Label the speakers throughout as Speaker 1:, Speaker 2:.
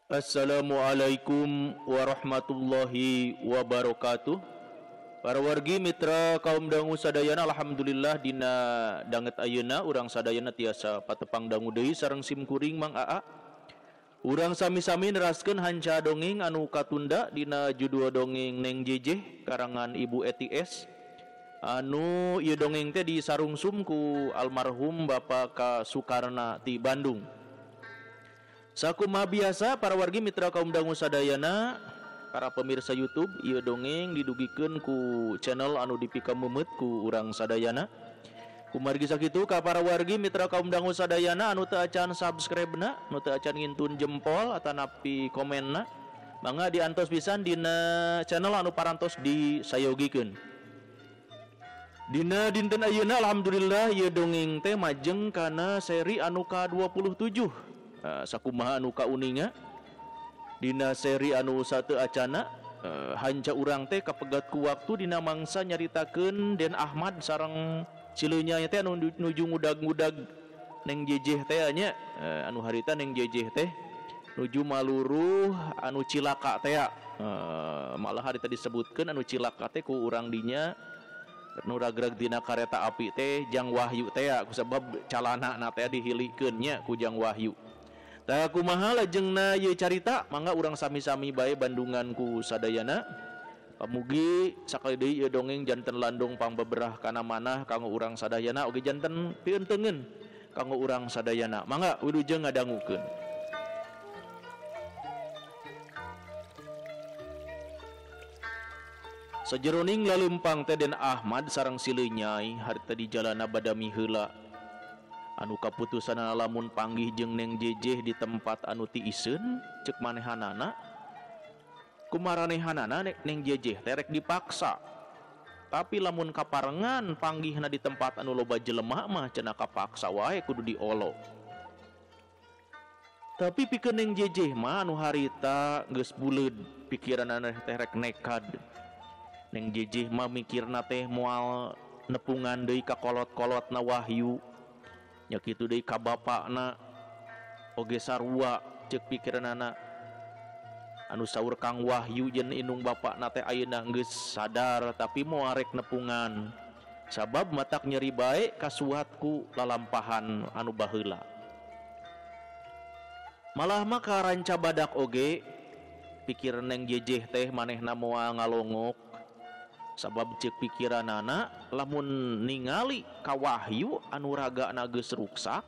Speaker 1: Assalamualaikum warahmatullahi wabarakatuh. Para wargi mitra kaum dangu sadayana, alhamdulillah dina danget ayeuna urang sadayana tiasa patepang dangu deui sareng sim kuring Mang Aa. Urang sami-sami neraskeun hanca dongeng anu katunda dina judul dongeng Neng Jejeh karangan Ibu Eti S. Anu ieu dongeng teh disarungsum ku almarhum Bapak Ka Sukarna ti Bandung. Sakumaha biasa para wargi mitra kaum dangu sadayana, para pemirsa YouTube, ieu dongeng didugikeun ku channel anu dipikamemet ku urang sadayana. Kumargi sakitu ka para wargi mitra kaum dangu sadayana anu teu acan subscribe-na, anu teu acan ngintun jempol atanapi komenna, mangga diantos pisan dina channel anu parantos disayogikeun. Dina dinten ayeuna alhamdulillah ieu dongeng teh majeng kana seri anu ka-27. Sakumaha anu kauninga dina seri anu satu acana, hanca urang teh kapegat ku waktu dina mangsa nyaritakeun Den Ahmad sareng cileunya teh anu nuju ngudag-ngudag Neng Jejeh teh nya, anu harita Neng Jejeh teh nuju maluruh anu cilaka teh, malah harita disebutkeun anu cilaka teh ku urang dinya nu ragrag dina kareta api teh Jang Wahyu teh, kusabab calana na teh dihilikeun nya ku Jang Wahyu. Tah kumaha lajengna ieu carita, mangga urang sami-sami bae bandungan ku sadayana. Pamugi sakali deui ieu dongeng janten landung pangbeberah kana manah kanggo urang sadayana oge janten pienteungeun kanggo urang sadayana. Mangga wilujeng ngadangukeun. Sajeroning laleumpang teh Den Ahmad sareng sileunyai harita di jalana badami heula. Anu kaputusan lamun panggih jeung Neng Jejeh di tempat anu ti iseun ceuk manehanana, kumaranehanana Neng Jejeh teh rek dipaksa. Tapi lamun kaparengan panggihna di tempat anu loba jelema mah cenah kapaksa wae kudu diolo. Tapi pikeun Neng Jejeh mah anu harita geus buleud pikiranna teh rek nekad. Neng Jejeh mah mikirna teh moal nepungan deui ka kolot-kolotna Wahyu. Nya kitu deui ka bapakna oge sarua ceuk pikiranana. Anu saur Kang Wahyu jeung indung bapakna teh ayeuna geus sadar tapi moal rek nepungan. Sabab matak nyeri bae kasuhat ku lalampahan anu baheula. Malah mah karanca badak oge pikir Neng Jejeh teh manehna moal ngalongok. Sabab ceuk pikiranana lamun ningali ka Wahyu anu ragana geus ruksak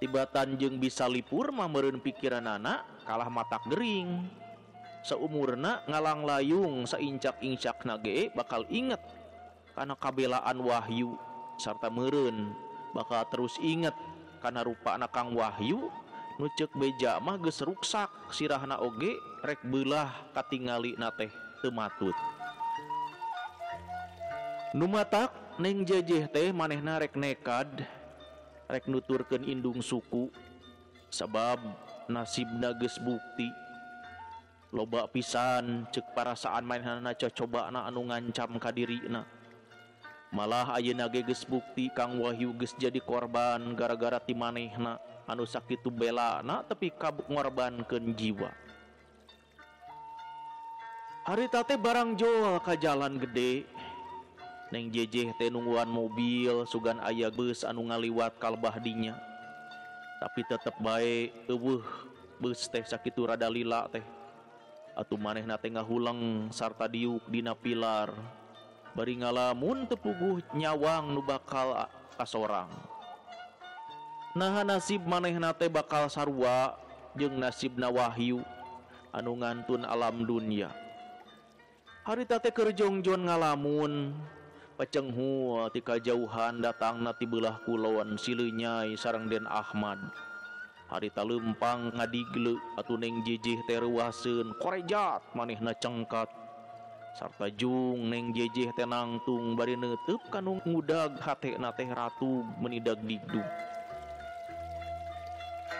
Speaker 1: tibatan jeung bisa lipur mah meureun pikiranana kalah matak gering. Saumurna ngalang layung saincak-incakna ge bakal inget kana kabelaan Wahyu sarta meureun bakal terus inget kana rupana Kang Wahyu nu ceuk beja mah geus ruksak sirahna oge rek beulah katingalina teh teu matut. Nu matak Neng Jejeh teh manehna rek nekad rek nuturkeun indung suku sabab nasibna geus bukti. Loba pisan ceuk parasaan manehna cocobana anu ngancam ka dirina. Malah ayeuna ge geus bukti Kang Wahyu geus jadi korban gara-gara ti manehna anu sakitu belana tapi ngorbankeun jiwa. Harita teh barang jol ka jalan gede. Neng Jejeh teh nungguan mobil sugan aya beus anu ngaliwat kalbah dinya. Tapi tetep bae eueuh beus teh sakitu rada lila teh. Atuh manehna teh ngahuleng sarta diuk dina pilar. Bari ngalamun teu puguh nyawang nu bakal kasorang. Naha nasib manehna teh bakal sarua jeung nasibna Wahyu anu ngantun alam dunya. Harita teh keur jongjon ngalamun pacenghu ti kajauhan datangna ti beulah kulon sileunyai sareng Den Ahmad. Harita leumpang ngadigle atuh Neng Jejeh teh reuaseun korejat manehna cengkat. Sarta jung Neng Jejeh teh nangtung bari neuteub kanu ngudag hatena teh ratu menidag digdug.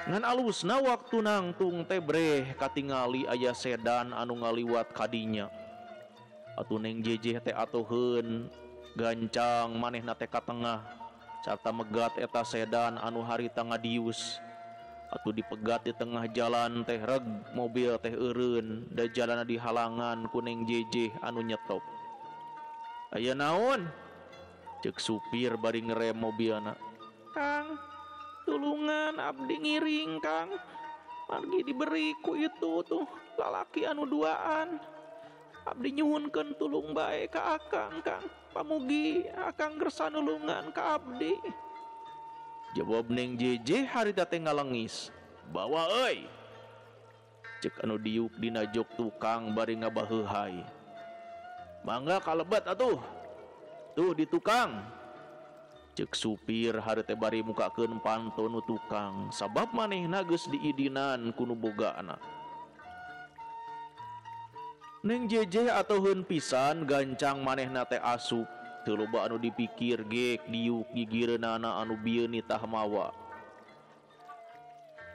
Speaker 1: Ngan alusna waktu nangtung teh breh katingali aya sedan anu ngaliwat kadinya. Atuh Neng Jejeh teh atoheun gancang manehna teh ka tengah sarta megat eta sedan anu harita ngadius. atuh dipegat di tengah jalan teh reg mobil teh eureun da jalanna di halangan ku Neng Jeje anu nyetop. Aya naon? Cek supir bari ngerem mobilna. Kang, tulungan abdi ngiring Kang. Margi diberi ku itu tuh lalaki anu duaan. Abdi nyuhunkeun tulung bae ka Akang Kang. Pamugi Akang gersa nulungan ka abdi. Jawab Neng Jeje harita teh ngalengis. Bawa euy. Cek anu diuk dina jok tukang bari ngabaheuhai. Mangga kalebet atuh. Tuh di tukang. Cek supir harita bari mukakeun pantun tukang sabab manehna geus diidinan ku nu bogaana. Neng Jeje atoheun pisan gancang manehna teh asup. Teu loba anu dipikir gek diuk gigireunana anu bieun tah mawa.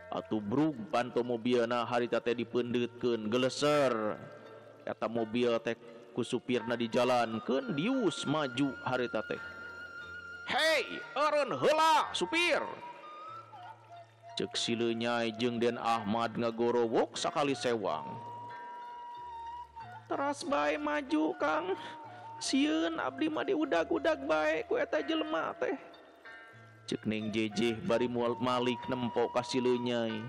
Speaker 1: Atuh brug panto mobilna harita teh dipeundeutkeun geleser. Eta mobil teh ku supirna dijalankeun dius maju harita teh. Hei, eureun heula supir. Cek sileunyai jeung Den Ahmad ngagorowok sakali sewang. Teras bae maju Kang. Sieun abdi mah diudag-udag bae ku eta jelema teh. Cek Neng Jeje bari moal malik nempo ka sileunyai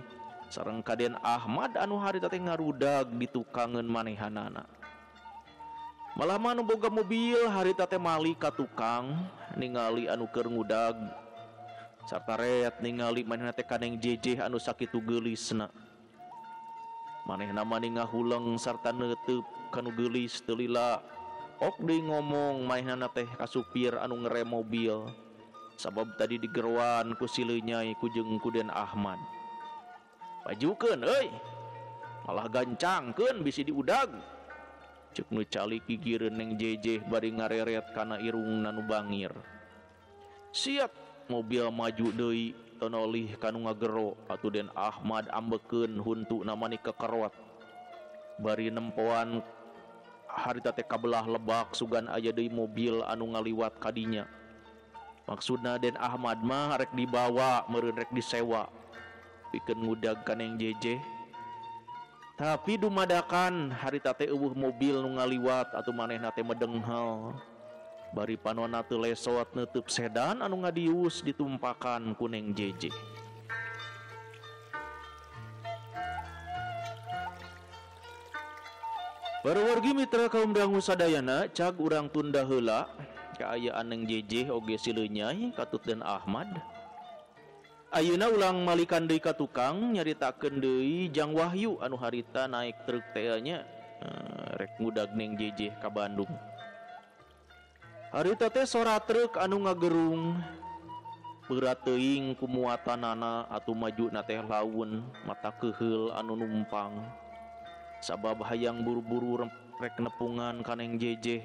Speaker 1: sareng ka Den Ahmad anu harita teh ngarudag di tukangeun manehanana. Malah mah anu boga mobil harita teh malik ka tukang ningali anu keur ngudag sarta ret ningali manehna teh ka Neng Jeje anu sakitu geulisna. Manehna mah ngahuleng sarta neuteub kanu geulis teu lila. Ok deui ngomong manehna teh ka supir anu ngerem mobil sabab tadi digeroan ku sileunyai ku jeung ku Den Ahmad. Pajukeun euy. Malah gancangkeun bisi diudag. Cek nu calik gigireun Neng Jeje bari ngareret kana irungna nu bangir. Siap mobil maju deui tonolih kanu ngagero atuh Den Ahmad ambekeun huntuna mani kekerot. Bari nempoan harita teh kabelah lebak sugan aya deui mobil anu ngaliwat kadinya. Maksudna Den Ahmad mah rek dibawa meureun rek disewa pikeun ngudag ka Neng Jeje. Tapi dumadakan harita teh eueuh mobil nu ngaliwat atuh manehna teh medenghel. Bari panonna teu lesot neuteub sedan anu ngadius ditumpakan ku Neng Jeje. Para wargi mitra kaum dangu sadayana cag urang tunda heula kaayaan Neng Jeje oge sileunyai katut Den Ahmad. Ayeuna ulang malikan deui ka tukang nyaritakeun deui Jang Wahyu anu harita naik truk teh nya rek ngudag Neng Jeje ka Bandung. Harita teh sora truk anu ngagerung berat teuing ku muatanana atuh majuna teh laun mata keheul anu numpang. Sabab hayang buru-buru rek nepungan ka Neng Jeje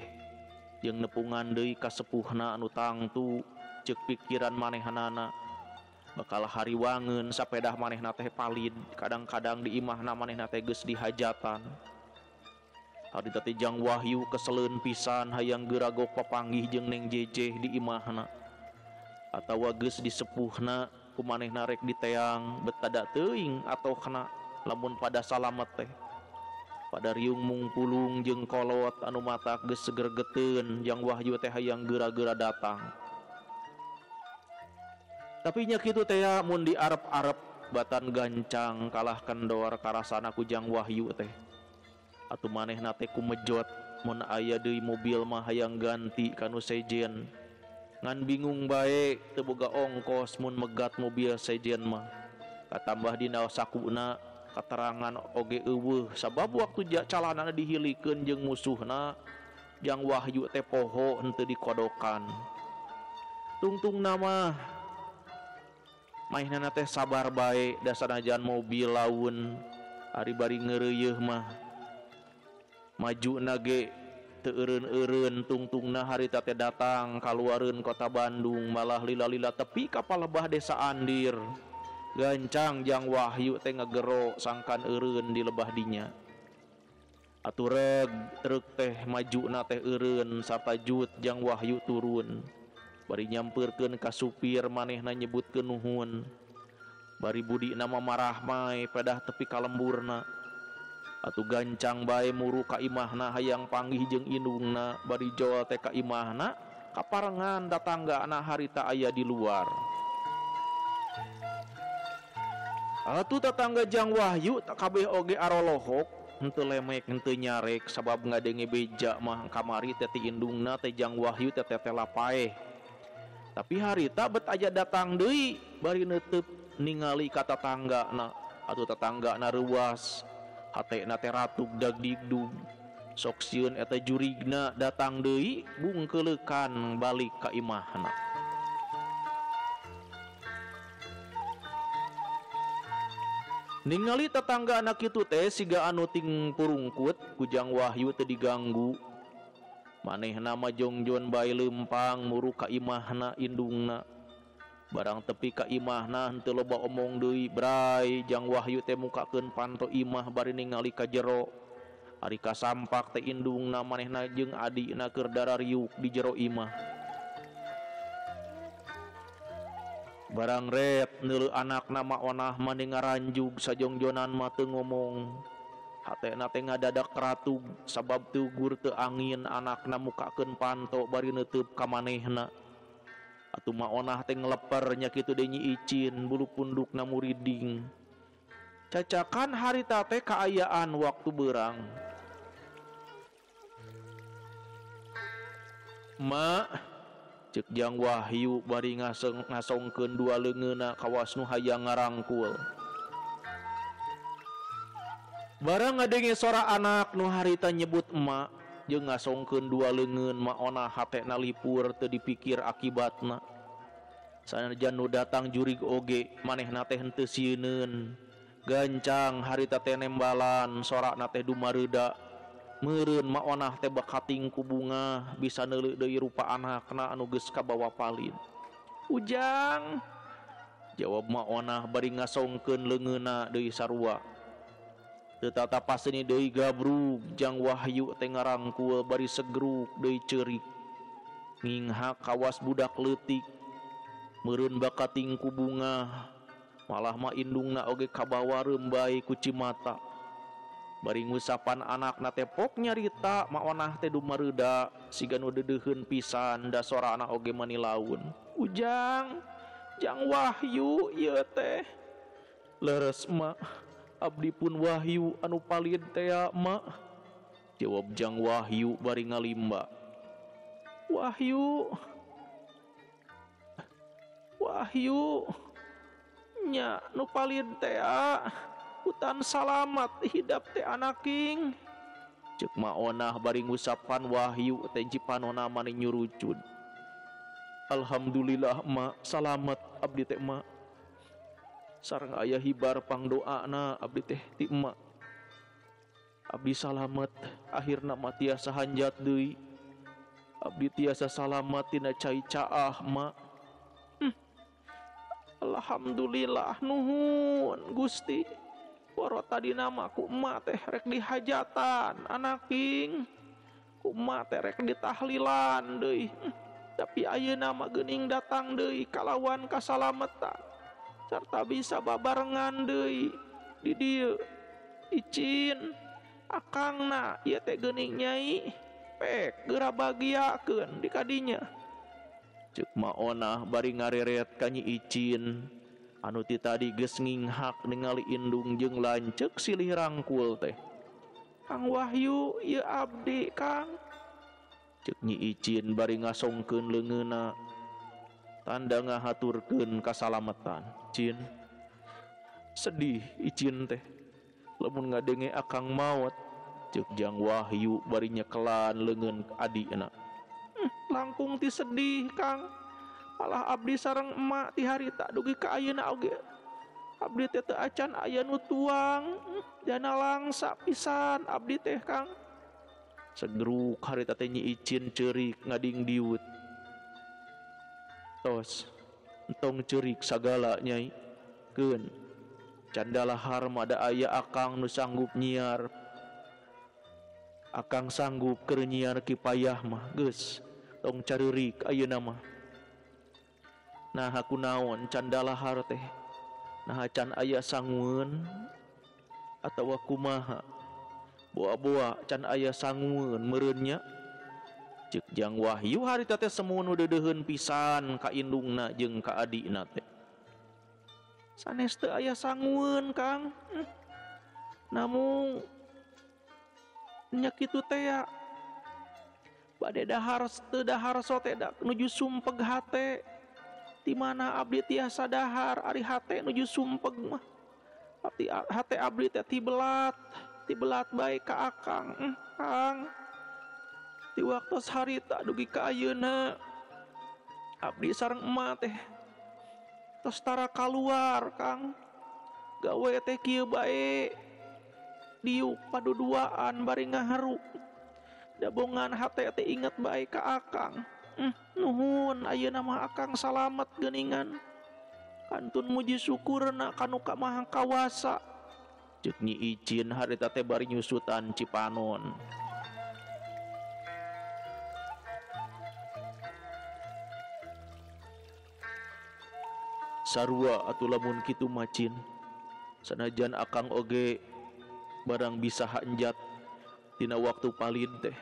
Speaker 1: jeung nepungan deui ka sepuhna anu tangtu ceuk pikiran manehanana bakal hariwangeun sapedah manehna teh palid kadang-kadang di imahna manehna teh geus dihajatan. Harita teh Jang Wahyu keseleun pisan hayang geuragok papanggih jeung Neng Jeje di imahna atawa geus disepuhna ku manehna rek diteang betada teuing atohna lamun pada salamet teh. Pada riung mungpulung jeung kolot anu matak geus segergeteun Jang Wahyu teh hayang geura-geura datang. Tapi nya kitu teh mun diarep-arep batan gancang kalah kendor karasana ku Jang Wahyu teh. Atuh manehna teh kumejot mun aya deui mobil mah hayang ganti kanu sejen. Ngan bingung bae teu boga ongkos mun megat mobil sejen mah. Katambah dina sakuna katerangan oge eueuh sabab waktu calanana dihilikeun jeung musuhna Jang Wahyu teh poho henteu dikodokan. Tungtungna mah maenana teh sabar bae da sanajan mobil laun ari bari ngeureuyeuh mah majuna ge teu eureun-eureun tungtungna harita teh datang kaluareun kota Bandung malah lila-lila tepi ka palebah desa Andir. Gancang Jang Wahyu teh ngagero sangkan eureun di lebah dinya. Atuh reg truk teh majuna teh eureun sarta jut Jang Wahyu turun. Bari nyampeurkeun ka supir manehna nyebutkeun nuhun. bari budi nama marah mai pedah tepi kalemburna atuh gancang bae muru ka imahna hayang panggih jeung indungna bari joal teh ka imahna kaparengan datanggana harita aya di luar. Atuh tetangga Jang Wahyu tak kabeh oge arolohok henteu lemek henteu nyarek sabab ngadenge beja mah kamari teh ti indungna teh Jang Wahyu teh tetela paeh. Tapi harita bet aja datang deui bari neuteub ningali ka tatanggana atuh tatanggana reuas hatena teh ratug dagdigdug sok sieun eta jurigna datang deui bungkeulekan balik ka imahna. Ningali tetangga anak itu teh siga anu ting purungkut ku Jang Wahyu teu diganggu manehna mah jongjon bae leumpang muru ka imahna indungna barang tepi ka imahna henteu loba omong deui bray Jang Wahyu teh mukakeun panto imah bari ningali ka jero ari kasampak teh indungna manehna jeung adina keur darariuk di jero imah barang ret neuleuh anakna maonah mani ngaranjug sajongjonan mah teu ngomong hatena teh ngadadak ratug sabab tugur teu angin anakna mukakeun panto bari neuteub ka manehna atuh maonah teh ngeleper nya kitu deui Nyi Icin bulu pundukna muriding cacakan harita teh kaayaan waktu beurang. Ma cek Jang Wahyu bari ngasongkeun dua leungeunna kawas nu hayang ngarangkul barang ngadenge sora anak nu harita nyebut emak jeung ngasongkeun dua leungeun maona hatena lipur teu dipikir akibatna sanajan nu datang jurig oge manehna teh henteu sieuneun gancang harita teh nembalan sorana teh dumareuda meureun maonah teh bakating ku bunga bisa neuleuh deui rupa anakna anu geus kabawa palin. Ujang jawab maonah bari ngasongkeun leungeunna deui sarua teu tatapaseun deui gabrug Jang Wahyu teh ngarangkul bari segruk deui ceurik nginghak kawas budak leutik meureun bakating ku bunga malah mah indungna oge kabawa reumbai ku cimata bari ngusapan anakna teh pok nyarita maonah teh dumareuda siga nu deudeuheun pisan da sorana oge manilaun. Ujang Jang Wahyu ieu teh leres mak abdi pun Wahyu anu palid teh mak jawab Jang Wahyu bari ngalimba. Wahyu nya nu palid teh hutan salamat hidap teh anaking cek maonah bari ngusapan Wahyu teh jipanona mani nyurucud. Alhamdulillah mak salamet abdi teh mak sareng aya hibar pangdoana abdi teh ti emak abdi salamet akhirna mah tiasa hanjat deui abdi tiasa salamet tina cai caah mak. Alhamdulillah nuhun Gusti waro tadina mah ku emak teh rek dihajatan anaking ku emak teh rek ditahlilan deui tapi ayeuna mah geuning datang deui kalawan kasalametan sarta bisa babarengan deui di dieu. Icin akangna ieu teh geuning Nyai pek geura bagiakeun di kadinya cek maonah bari ngareret ka Nyi Icin anu ti tadi geus nginghak ningali indung jeung lanceuk silih rangkul teh. Kang Wahyu ieu abdi Kang cek Nyi Icin bari ngasongkeun leungeunna tanda ngahaturkeun kasalametan. Cin sedih Icin teh lamun ngadenge akang maot cek Jang Wahyu bari nyekelan leungeun adina. Langkung ti sedih Kang malah abdi sareng emak ti harita dugi ka ayeuna oge abdi teh teu acan aya nu tuang jana langsa pisan abdi teh Kang. Segruk harita teh Nyi Icin ceurik ngading diut. Tos entong ceurik sagala Nyai keun can dalahar mah da aya akang nu sanggup nyiar akang sanggup keur nyiar kipayah mah geus tong careurik ayeuna mah. Nah aku naon can dalahar teh nah can aya sangun atawa kumaha boa-boa can aya sangun meureunnya ceuk Jang Wahyu harita teh semun deudeuheun pisan ka indungna jeung ka adina teh sanes teu aya sangun Kang. Namun nya kitu teh ya bade dahar teu dahar sote da nuju sumpeg hate di mana abdi tiasa dahar ari hate nuju sumpeg mah tapi hate abdi teh ti belat bae ka akang. Kang di waktu harita dugi ka ayeuna abdi sareng emak teh tos tara kaluar Kang gawe teh kieu bae diuk paduduaan bari ngaharu dabongan hate teh inget bae ka akang. Nuhun ayeuna mah akang salamet geuningan kantun muji syukurna kanu ka Maha Kawasa ceuk Nyi Icin harita teh bari nyusutan Cipanon. Sarua atuh lamun kitu macin sanajan akang oge barang bisa hanjat tina waktu palid teh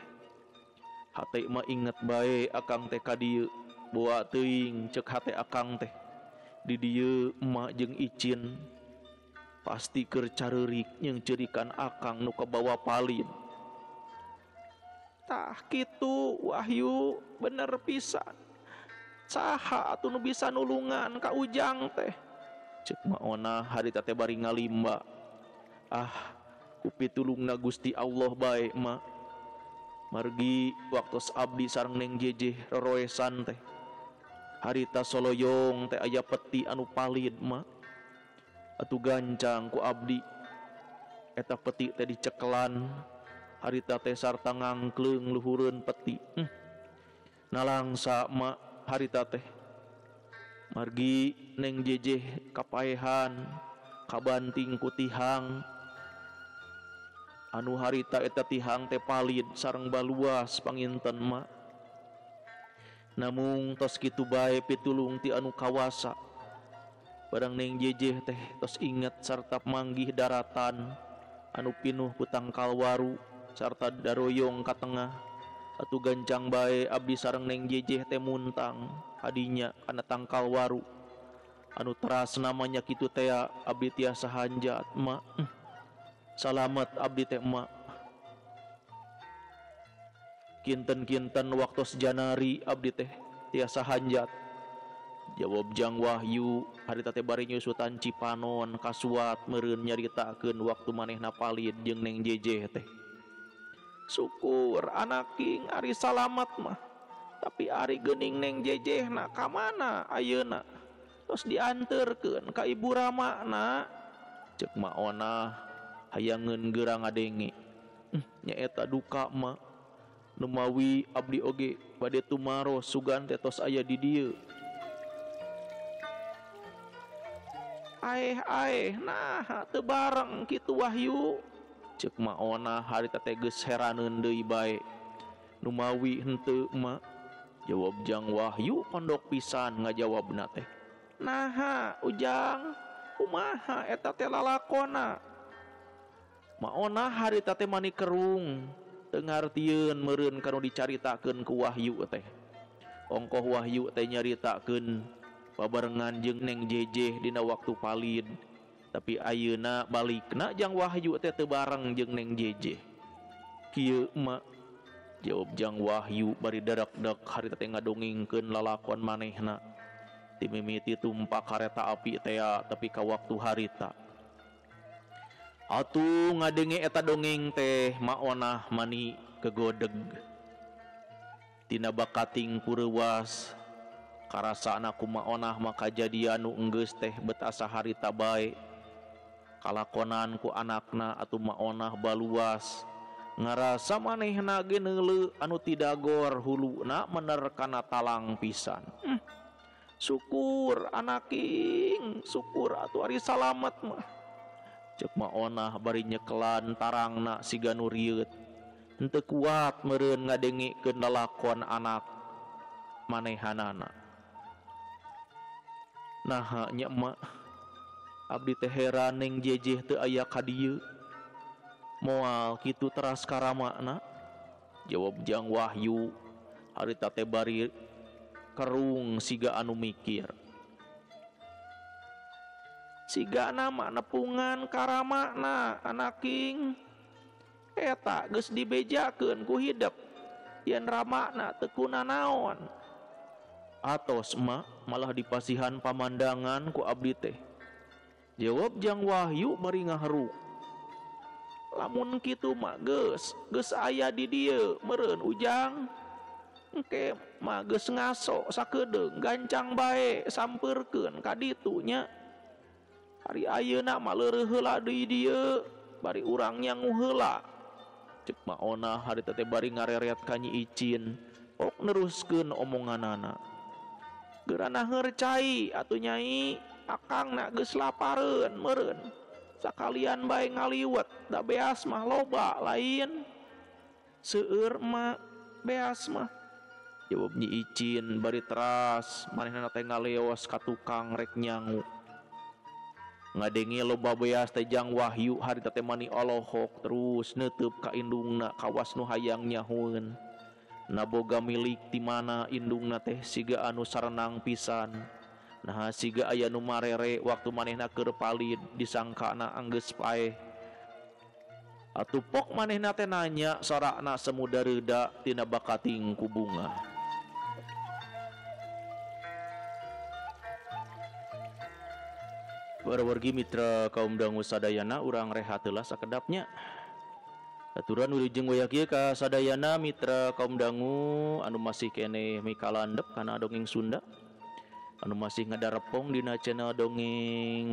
Speaker 1: hate mah inget bae akang teh ka dieu boa teuing ceuk hate akang teh di dieu emak jeung Icin pasti keur careurik jeung ceurikan akang nu kabawa palid. Tah kitu Wahyu bener pisan saha atuh nu bisa nulungan ka ujang teh ceuk maona harita teh bari ngalimba ku pitulungna Gusti Allah bae mak margi waktos abdi sareng Neng Jejeh roroesan teh harita soloyong teh aya peti anu palid mak atuh gancang ku abdi eta peti teh dicekelan harita teh sarta ngangkleung luhureun peti nalangsa mak harita teh margi Neng Jejeh kapaehan kabanting ku tihang anu harita eta tihang teh palid sareng baluas panginten mak namung tos kitu bae pitulung ti anu kawasa barang Neng Jejeh teh tos inget sarta manggih daratan anu pinuh ku tangkal waru sarta daroyong ka tengah atuh gancang bae abdi sareng Neng Jejeh teh muntang kadinya kana tangkal waru anu teras namanya kitu teh abdi tiasa hanjat mak. Salamet abdi teh emak kinten-kinten waktos janari abdi teh tiasa hanjat jawab Jang Wahyu harita teh bari nyusutan Cipanon kasuat meureun nyaritakeun waktu manehna palid jeung Neng Jejeh teh. Syukur anaking ari salamet mah tapi ari geuning Neng Jejeh na ka mana ayeuna tos dianterkeun ka ibu ramana ceuk maona hayangeun geura ngadenge nyaeta duka mah nu mawi abdi oge bade tumaros sugan teh tos aya di dieu. Aeh nah teu bareng kitu Wahyu ceuk maona harita teh geus heraneun deui bae nu mawi henteu mah jawab Jang Wahyu pondok pisan ngajawabna teh naha ujang kumaha eta teh lalakonna maona harita teh mani kerung teu ngartieun meureun kanu dicaritakeun ku Wahyu teh ongkoh Wahyu teh nyaritakeun babarengan jeung Neng Jejeh dina waktu palid tapi ayeuna balikna Jang Wahyu teh teu bareng jeung Neng Jejeh kieu mak jawab Jang Wahyu bari dadak-dak harita teh ngadongengkeun lalakon manehna ti mimiti tumpak kareta api teh tapi ka waktu harita atuh ngadenge eta dongeng teh maona mani kegodeg tina bakating pureuwas karasana kumaonah maka kajadian nu enggeus teh betasa harita bae kalakonan ku anakna atuh maonah baluas ngarasa manehna ge neuleu anu tidagor huluna mener kana talang pisan. Syukur anaking syukur atuh ari salamet mah ceuk maonah bari nyekelan tarangna siga nu rieut henteu kuat meureun ngadengekeun lalakon anak manehanana. Naha nya emak abdi teh heran neng jejeh teu aya ka dieu. Moal kitu teras karamakna. Jawab Jang Wahyu harita teh bari kerung siga anu mikir. Siga nama nepungan karamakna anaking eta geus dibejakeun ku hidup yen ramakna teu kunanaon. Atos mah malah dipasihan pamandangan ku abdi teh. Jawab Jang Wahyu bari ngaharu. Lamun kitu mah geus aya di dieu meureun Ujang. Engke mah geus ngaso sakedeung gancang bae sampeurkeun ka ditu nya. Hari ayeuna mah leureuh heula deui dieu bari urang nyangu heula. Ceuk maona harita teh bari ngareret ka Nyi Icin. Ok neruskeun omonganana. Geurana hercai atuh Nyai, akangna geus lapareun meureun. Sakalian bae ngaliwet, da beas mah loba lain. Seueur mah beas mah. Jawab Nyi Icin bari teras manehna teh ngaleos ka tukang rek nyangu. Ngadengi loba beas teh Jang Wahyu harita teh mani olohok terus neuteup ka indungna kawas nu hayang nyahoeun. Naboga milik ti mana indungna teh siga anu sarenang pisan. Nah siga aya nu marere waktu manehna keur palid disangkana anggeus paeh. Atupok manehna teh nanya sorakna semu dareuda tina bakating ku bunga. Warwargi mitra kaum dangu sadayana urang rehat heula sakedapnya. Aturan wilujeng wayah kieu ka sadayana mitra kaum dangu anu masih keneh mikalandep kana dongeng Sunda. Anu masih ngadarepong dina channel dongeng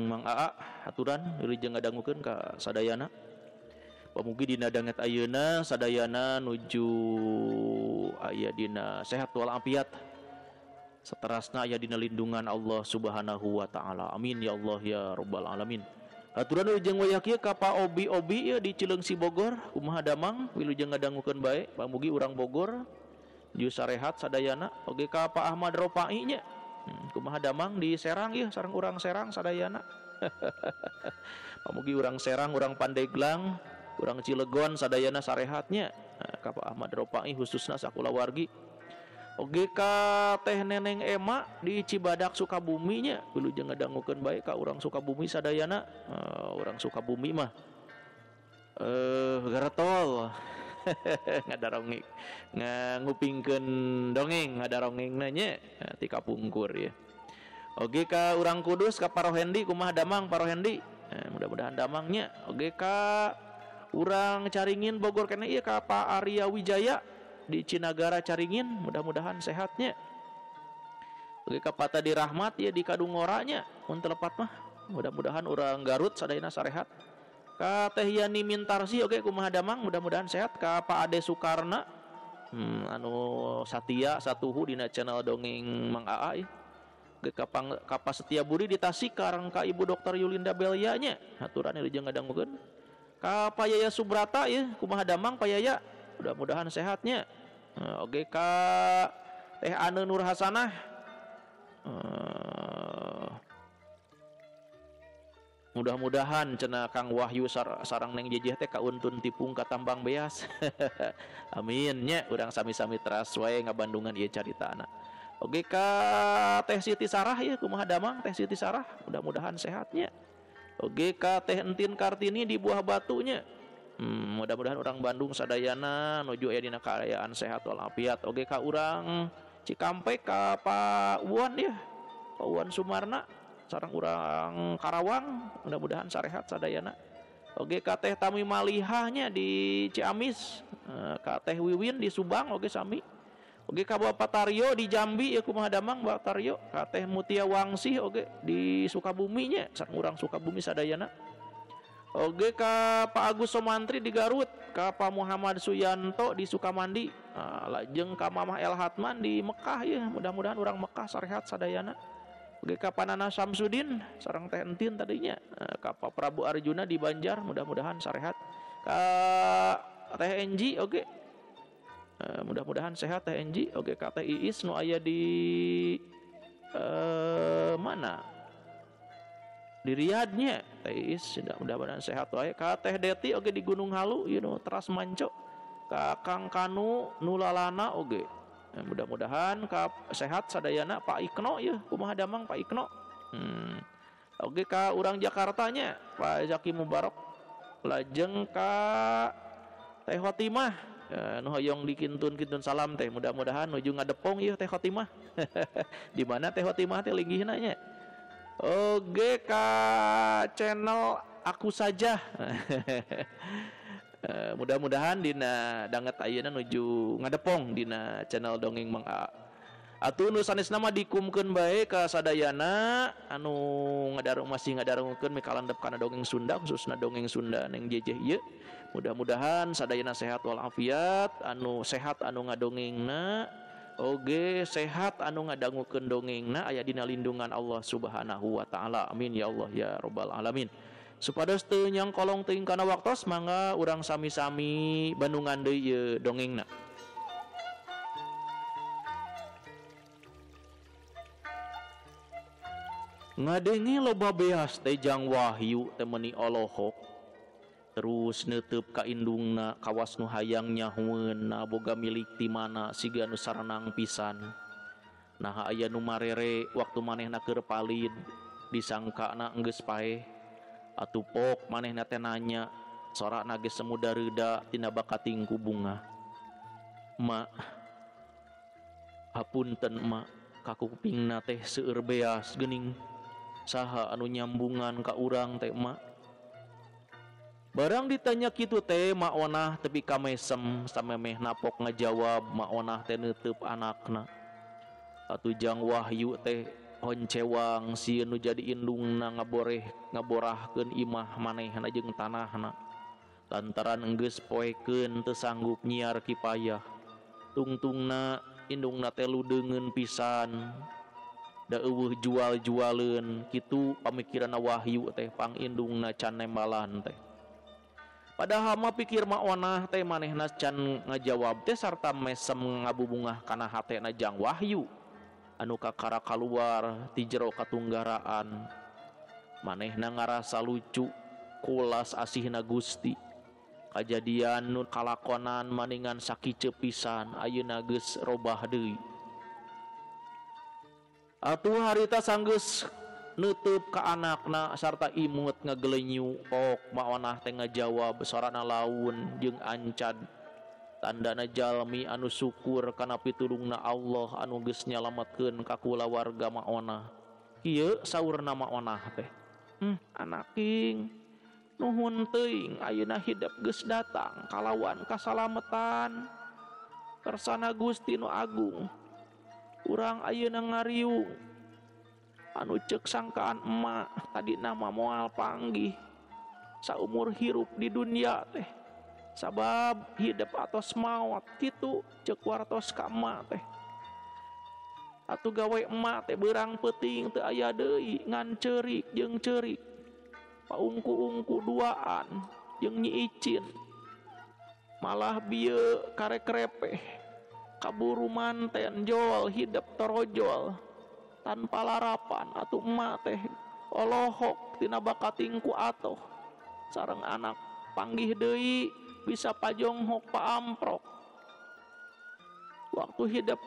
Speaker 1: Mang Aa. Aturan wilujeng ngadangukeun ka sadayana. Pamugi dina danget ayeuna sadayana nuju aya dina sehat walafiat. Saterasna aya dina lindungan Allah Subhanahu wa taala. Amin ya Allah ya rabbal alamin. Aturan wilujeng wayah kieu ka Pa Obi di Cileungsi Bogor, kumaha damang wilujeng ngadangukeun bae. Pamugi urang Bogor ju sarehat sadayana. Oge ka Pak Ahmad Ropai nya. Kumaha damang di Serang ieu sareng urang Serang sadayana. Pamugi urang Serang, urang Pandeglang, urang Cilegon sadayana sarehatnya. Ka Pak Ahmad Ropai khususna sakulawargi. Oge ka Teh Neneng Ema di Cibadak Sukabumi nya wilujeng ngadangukeun bae ka urang Sukabumi sadayana. Urang Sukabumi mah garetol ngadarongeng ngupingkeun dongeng ngadarongengna nya ti kapungkur ya. Oge ka urang Kudus ka Parohendi kumaha damang Parohendi. Mudah-mudahan damangnya. Oge ka urang Caringin Bogor keneh ieu ka Pak Arya Wijaya di Cinagara Caringin, mudah-mudahan sehatnya. Oge ka Pak Tadi Rahmat ya di Kadungoranya mun telepat mah. Mudah-mudahan urang Garut sadayana sarehat. Ka Teh Yani Mintarsi oge kumaha damang mudah-mudahan sehat. Ka Pak Ade Sukarna anu satia satuhu dina channel dongeng Mang Aa ya. Oge ka Pak Setia Budi di Tasik kareng ka Ibu Dr. Yulinda Belia nya. Aturan wilujeng ngadangukeun. Ka Pak Yaya Subrata ya kumaha damang Pak Yaya. Mudah-mudahan sehatnya. Oge ka Teh Ane Nur Hasanah. Mudah-mudahan cenah Kang Wahyu sareng Neng Jejeh teh kauntun tipung ka tambang beas. Amin nya urang sami-sami teras wae ngabandungan ieu caritana. Oge ka Teh Siti Sarah ya kumaha damang Teh Siti Sarah. Mudah-mudahan sehatnya. Oge ka Teh Entin Kartini di Buah Batunya. Mudah-mudahan orang Bandung sadayana nuju aya dina kaayaan sehat walafiat. Oge ka urang Cikampek ka Pak Uwan ya. Pak Uwan Sumarna sareng urang Karawang mudah-mudahan sarehat sadayana. Oge ka Teh Tami Malihahnya di Ciamis, ka Teh Wiwin di Subang oge sami. Oge ka Bapak Taryo di Jambi ya kumaha damang Bapak Taryo. Ka Teh Mutia Wangsih oge di Sukabumi nya sareng urang Sukabumi sadayana. Oge ka Pak Agus Somantri di Garut, ka Pak Muhammad Suyanto di Sukamandi, lajeng ka Mamah El Hatman di Mekah ya, mudah-mudahan orang Mekah sarehat sadayana. Oge ka Panana Samsudin sareng Teh Entin tadinya, ka Pak Prabu Arjuna di Banjar, mudah-mudahan sarehat. Ka Teh Enji oge, mudah-mudahan sehat Teh Enji. Oge ka Teh Iis nu aya di mana? di Riyadnya teis mudah-mudahan sehat wae. Ka Teh Deti oge di Gunung Halu teras manco, ka Kang Kanu nulalana oge. Mudah-mudahan ka sehat sadayana Pak Ikno ya kumaha damang Pak Ikno. Oge ka urang Jakartanya Pak Zaki Mubarak, lajeng ka Teh Khotimah nu hoyong dikintun-kintun salam teh, mudah-mudahan nuju ngadepong ieu Teh Khotimah. Di mana Teh Khotimah teh linggihna nya? Oge ka channel Aku Saja. Mudah-mudahan dina danget ayeuna nuju ngadepong dina channel Dongeng Mang A. Atuh nu sanesna mah dikumkeun bae ka sadayana anu masih ngadarungkeun mikalandep kana dongeng Sunda, khususna dongeng Sunda neng jejeh ieu. Mudah-mudahan sadayana sehat walafiat, anu sehat anu ngadongengna oge sehat anu ngadangukeun dongengna aya dina lindungan Allah Subhanahu wa taala. Amin ya Allah ya rabbal alamin. Supados teu nyang kolong teuing kana waktos, mangga urang sami-sami bandungan deui ieu dongengna. Ngadenge loba beas teh Jang Wahyu teh meuni Olohok, terus neuteub ka indungna kawas nu hayang nyahueunna boga milik ti mana siga nu sarenang pisan. Nah aya nu marere waktu manehna keur palid disangkana geus paeh, atuh pok manehna teh nanya sorana geus semudareuda tina bakating ku bunga. Mak, hapunten mak, kakupingna teh seueur beas geuning. Saha anu nyambungan ka urang teh mak? Barang ditanya kitu teh mak onah tepi kamesem samemeh napok ngajawab mak onah teh neuteub anakna. Atuh Jang Wahyu teh honcewang sieun nu jadi indungna ngaborahkeun imah manehna jeung tanahna. Lantaran geus poekeun teu sanggup nyiar kipayah. Tungtungna indungna teh ludeungeun pisan. Da eueuh jual-jualeun kitu pamikiranna Wahyu teh pangindungna can nembalan teh. Padahal mah pikir mak onah teh manehna can ngajawab teh sarta mesem ngabubungah kana hatena Jang Wahyu anu kakara kaluar ti jero katunggaraan. Manehna ngarasa lucu kulas asihna Gusti. Kajadian nu kalakonan maningan sakiceu pisan ayeuna geus robah deui. Atuh harita sanggeus neuteub ka anakna sarta imut ngagelenyu pok mak onah teh ngajawab sorana laun jeung ancad, tandana jalmi anu syukur kana pitulungna Allah anu geus nyalametkeun ka kulawarga mak onah. Kieu saurna mak onah teh, anaking nuhun teuing ayeuna hidep geus datang kalawan kasalametan. Kersana Gusti nu agung, urang ayeuna ngariung anu ceuk sangkaan emak tadi nama moal panggih saumur hirup di dunia teh, sabab hidup atos maot kitu ceuk wartos ka emak teh. Atuh gawe emak teh beurang peuting teu aya deui ngan ceurik jeung ceurik, paungku-ungku duaan jeung Nyi Icin, malah bieu karek repeh kaburu manten jol hidup torojol tanpa larapan. Atuh emak teh Olohok tina bakatingku atoh sareng anak panggih deui bisa pajonghok paamprok. Waktu hidup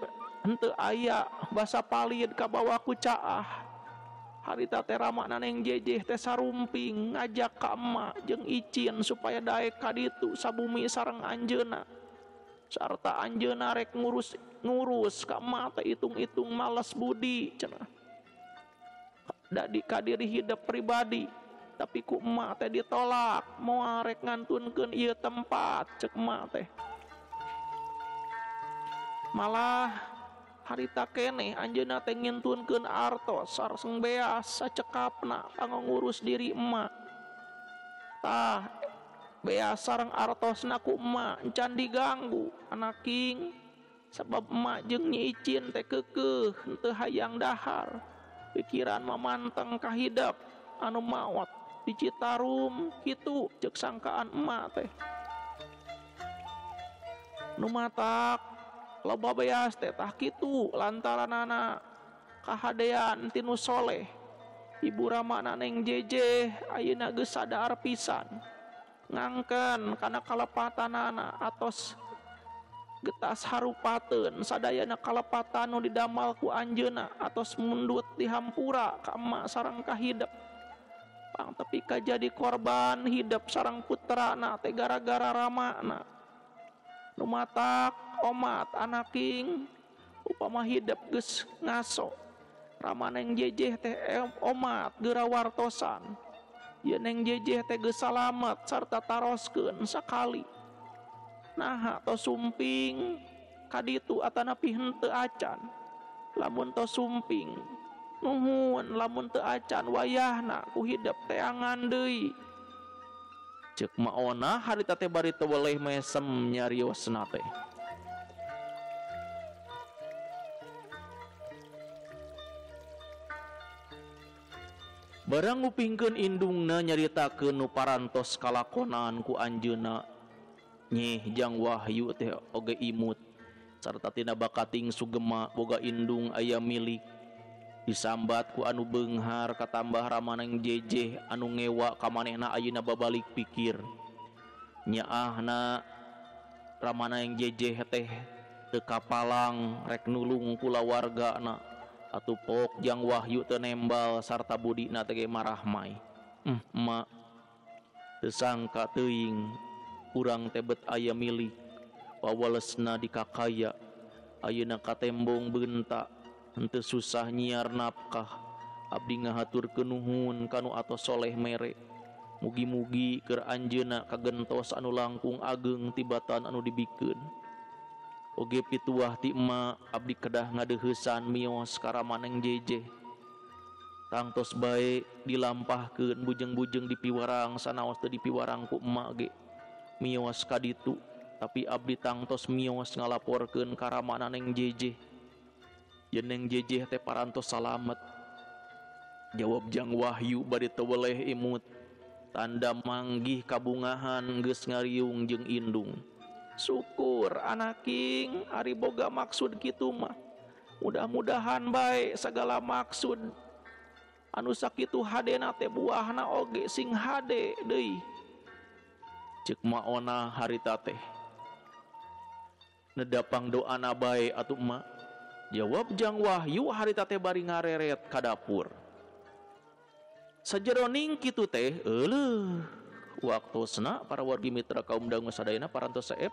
Speaker 1: henteu aya basa palid ka bawah ku caah, harita teh ramana neng jejeh teh sarumping ngajak ka emak jeung Icin supaya daek ka ditu sabumi sareng anjeunna. Sarta anjeunna rek ngurus ka emak teh itung-itung males budi cenah. Da di kadiri hidup pribadi tapi ku emak teh ditolak moal rek ngantunkeun ieu tempat ceuk emak teh. Malah harita keneh anjeunna teh ngintunkeun artos sareng beas sacekapna kanggo ngurus diri emak. Tah beas sareng artosna ku emak encan diganggu anaking, sabab emak jeung Nyi Icin teh keukeuh henteu hayang dahar. Pikiran mamanteng ka hidep anu maot di Citarum kitu ceuk sangkaan emak teh. Nu matak loba beas teh tah kitu lantaranana kahadean ti nu soleh ibu ramana neng Jeje ayeuna geus sadar pisan ngangken kana kalepatanana atos getas harupateun sadayana kalepatan nu didamel ku anjeunna atos mundut di hampura ka emak sareng ka hidep pang tepi ka jadi korban hidep sareng puterana teh gara-gara ramana nu matak omat anaking upama hidep geus ngaso ramana neng Jejeh teh omat geura wartosan ye neng Jejeh teh geus salamet sarta taroskeun sakali nah tos sumping kaditu atanapi henteu acan lamun tos sumping nuhun lamun teu acan wayahna ku hidep teangan deui ceuk maona harita teh bari teu weleh mesem nyariosna teh barang ngupingkeun indungna nyaritakeun nu parantos kalakonan ku anjeunna nyeh Jang Wahyu teh oge imut sarta tina bakating sugema boga indung aya milik disambat ku anu beunghar katambah ramana neng Jejeh anu ngewa ka manehna ayeuna babalik pikir nyaahna ramana neng Jejeh teh teu kapalang rek nulung kulawargana atuh pok Jang Wahyu teu nembal sarta budina teh marah mai mak teu sangka teuing urang tebet aya milik wawalesna dikakaya ayeuna katembong beunta henteu susah nyiar nafkah abdi ngahaturkeun nuhun kanu atos soleh mere mugi-mugi keur anjeunna kagentos anu langkung ageng tibatan anu dibikeun oge pituah ti emak abdi kedah ngadeuheusan miyos ka ramana neng Jejeh tangtos bae dilampahkeun bujeng-bujeng dipiwarang sanaos teu dipiwarang ku emak ge miyos kaditu tapi abdi tangtos miyos ngalaporkeun ka ramana neng Jejeh yen neng Jejeh teh parantos salamet jawab Jang Wahyu bari teu weleh imut tanda manggih kabungahan geus ngariung jeung indung syukur anaking ari boga maksud kitu mah mudah-mudahan bae sagala maksud anu sakitu hadena teh buahna oge sing hade deui ceuk maona harita teh nedapang doana bae atuh emak jawab Jang Wahyu harita teh bari ngareret ka dapur sajeroning kitu teh euleuh waktosna para wargi mitra kaum dangu sadayana parantos saeb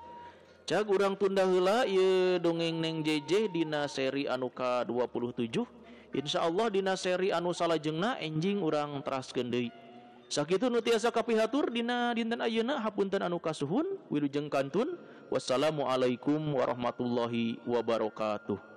Speaker 1: cag urang tunda heula ieu dongeng neng Jejeh dina seri anu ka-27 insyaallah dina seri anu salajengna enjing urang teraskeun deui sakitu nu tiasa kapihatur dina dinten ayeuna hapunten anu kasuhun wilujeng kantun wassalamualaikum warahmatullahi wabarakatuh.